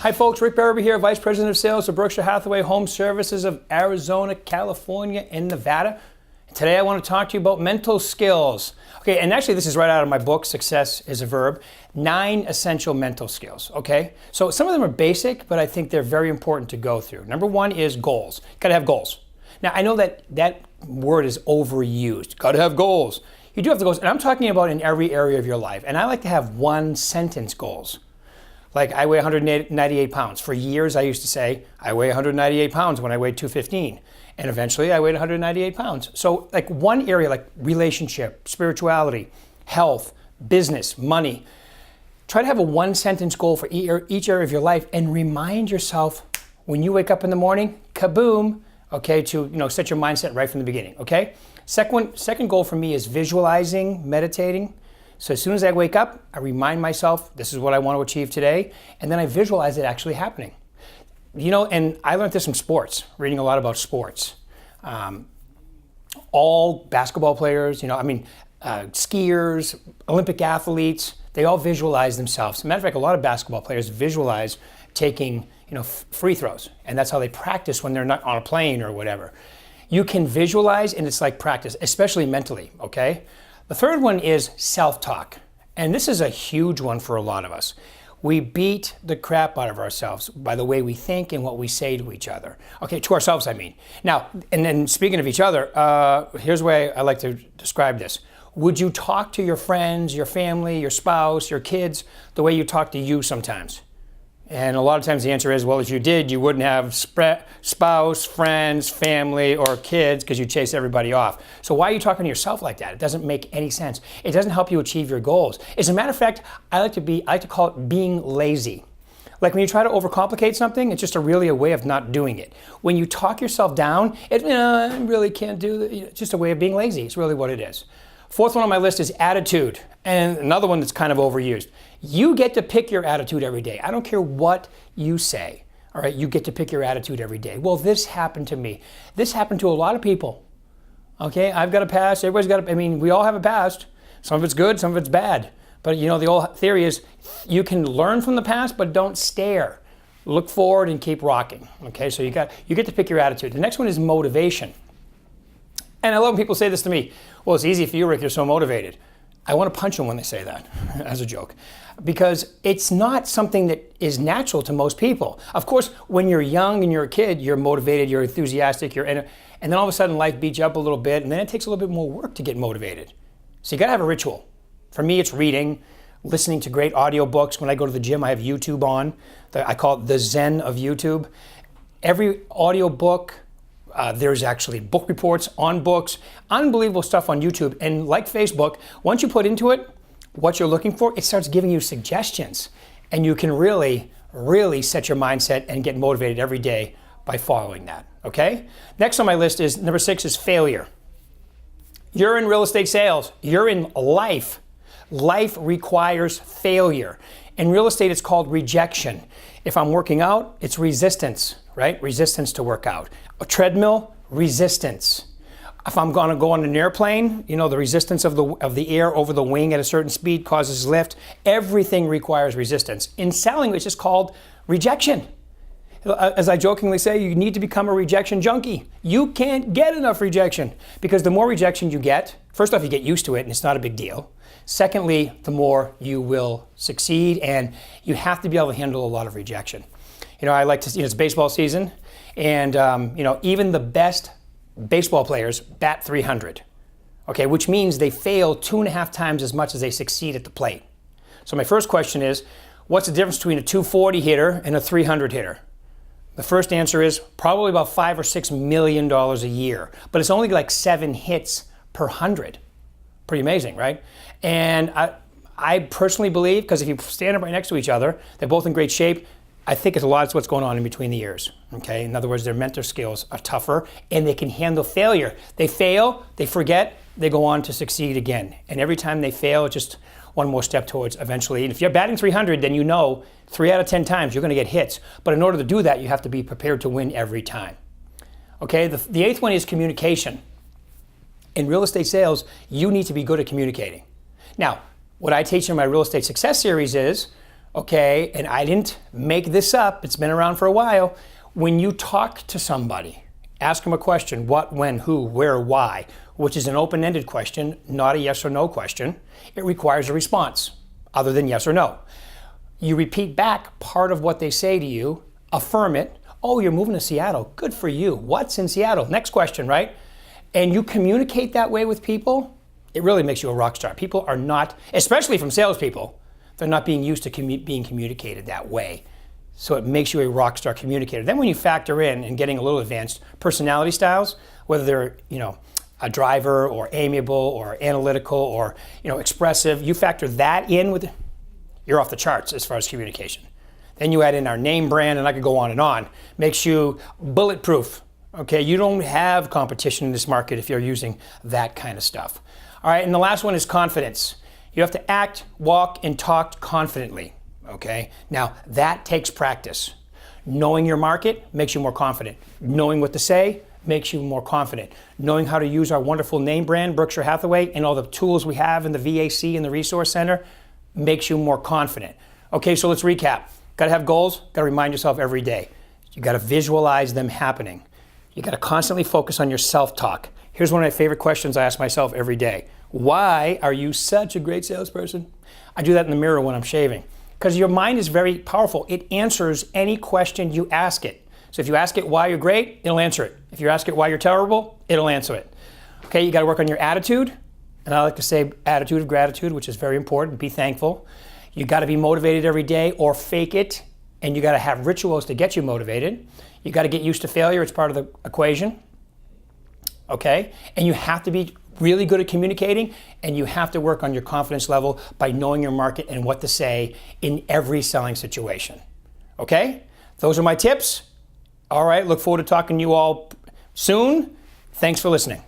Hi folks, Rick Berube here, Vice President of Sales of Berkshire Hathaway HomeServices of Arizona, California, and Nevada. Today I want to talk to you about mental skills. Okay, and actually this is right out of my book, Success is a Verb, 9 essential mental skills, okay? So some of them are basic, but I think they're very important to go through. Number 1 is goals. Gotta have goals. Now I know that word is overused. Gotta have goals. You do have the goals, and I'm talking about in every area of your life. And I like to have one-sentence goals. Like I weigh 198 pounds. For years I used to say, I weigh 198 pounds when I weighed 215. And eventually I weighed 198 pounds. So like one area like relationship, spirituality, health, business, money. Try to have a one-sentence goal for each area of your life and remind yourself when you wake up in the morning, kaboom, okay, to set your mindset right from the beginning, okay? Second goal for me is visualizing, meditating. So as soon as I wake up, I remind myself, this is what I want to achieve today, and then I visualize it actually happening. And I learned this from sports, reading a lot about sports. All basketball players, skiers, Olympic athletes, they all visualize themselves. As a matter of fact, a lot of basketball players visualize taking, free throws, and that's how they practice when they're not on a plane or whatever. You can visualize, and it's like practice, especially mentally, okay? The third one is self-talk, and this is a huge one for a lot of us. We beat the crap out of ourselves by the way we think and what we say to each other. Okay, to ourselves, I mean. Now, and then speaking of each other, here's the way I like to describe this. Would you talk to your friends, your family, your spouse, your kids, the way you talk to you sometimes? And a lot of times the answer is, well, if you did, you wouldn't have spouse, friends, family, or kids because you chase everybody off. So why are you talking to yourself like that? It doesn't make any sense. It doesn't help you achieve your goals. As a matter of fact, I like to call it being lazy. Like when you try to overcomplicate something, it's just really a way of not doing it. When you talk yourself down, I really can't do it. It's just a way of being lazy. It's really what it is. Fourth one on my list is attitude, and another one that's kind of overused. You get to pick your attitude every day. I don't care what you say, all right? You get to pick your attitude every day. Well, this happened to me. This happened to a lot of people, okay? I've got a past. Everybody's got we all have a past. Some of it's good, some of it's bad. But the old theory is you can learn from the past, but don't stare. Look forward and keep rocking, okay? So you get to pick your attitude. The next one is motivation. And I love when people say this to me. Well, it's easy for you, Rick, you're so motivated. I want to punch them when they say that, as a joke. Because it's not something that is natural to most people. Of course, when you're young and you're a kid, you're motivated, you're enthusiastic, and then all of a sudden life beats you up a little bit, and then it takes a little bit more work to get motivated. So you got to have a ritual. For me, it's reading, listening to great audiobooks. When I go to the gym, I have YouTube on. I call it the Zen of YouTube. Every audiobook, there's actually book reports on books, unbelievable stuff on YouTube. And like Facebook, once you put into it what you're looking for, it starts giving you suggestions. And you can really, really set your mindset and get motivated every day by following that, okay? Next on my list is number 6 is failure. You're in real estate sales. You're in life. Life requires failure. In real estate, it's called rejection. If I'm working out, it's resistance, right? Resistance to work out. A treadmill, resistance. If I'm going to go on an airplane, the resistance of the air over the wing at a certain speed causes lift. Everything requires resistance. In selling, it's just called rejection. As I jokingly say, you need to become a rejection junkie. You can't get enough rejection because the more rejection you get, first off, you get used to it and it's not a big deal. Secondly, the more you will succeed, and you have to be able to handle a lot of rejection. I like to, it's baseball season, and even the best baseball players bat .300, okay, which means they fail 2.5 times as much as they succeed at the plate. So my first question is, what's the difference between a .240 hitter and a .300 hitter? The first answer is probably about $5 or $6 million a year, but it's only like 7 hits per 100. Pretty amazing, right? And I personally believe, because if you stand up right next to each other, they're both in great shape, I think it's a lot of what's going on in between the ears, okay? In other words, their mental skills are tougher and they can handle failure. They fail, they forget, they go on to succeed again. And every time they fail, it's just one more step towards eventually. And if you're batting .300, then 3 out of 10 times you're gonna get hits. But in order to do that, you have to be prepared to win every time. Okay, the 8th one is communication. In real estate sales, you need to be good at communicating. Now, what I teach in my real estate success series is, okay, and I didn't make this up, it's been around for a while. When you talk to somebody, ask them a question: what, when, who, where, why, which is an open-ended question, not a yes or no question. It requires a response other than yes or no. You repeat back part of what they say to you, affirm it. Oh, you're moving to Seattle. Good for you. What's in Seattle? Next question, right? And you communicate that way with people, it really makes you a rock star. People are not, especially from salespeople, they're not being used to being communicated that way. So it makes you a rock star communicator. Then when you factor in and getting a little advanced personality styles, whether they're, a driver or amiable or analytical or, expressive, you factor that in with, you're off the charts as far as communication. Then you add in our name brand, and I could go on and on. Makes you bulletproof. Okay, you don't have competition in this market if you're using that kind of stuff. All right, and the last one is confidence. You have to act, walk, and talk confidently. Okay, now that takes practice. Knowing your market makes you more confident. Knowing what to say makes you more confident. Knowing how to use our wonderful name brand, Berkshire Hathaway, and all the tools we have in the VAC and the Resource Center makes you more confident. Okay, so let's recap. Got to have goals, got to remind yourself every day. You got to visualize them happening. You got to constantly focus on your self-talk. Here's one of my favorite questions I ask myself every day. Why are you such a great salesperson? I do that in the mirror when I'm shaving. Because your mind is very powerful. It answers any question you ask it. So if you ask it why you're great, it'll answer it. If you ask it why you're terrible, it'll answer it. Okay, you got to work on your attitude. And I like to say attitude of gratitude, which is very important. Be thankful. You got to be motivated every day or fake it. And you got to have rituals to get you motivated. You got to get used to failure. It's part of the equation. Okay? And you have to be really good at communicating, and you have to work on your confidence level by knowing your market and what to say in every selling situation. Okay? Those are my tips. All right, look forward to talking to you all soon. Thanks for listening.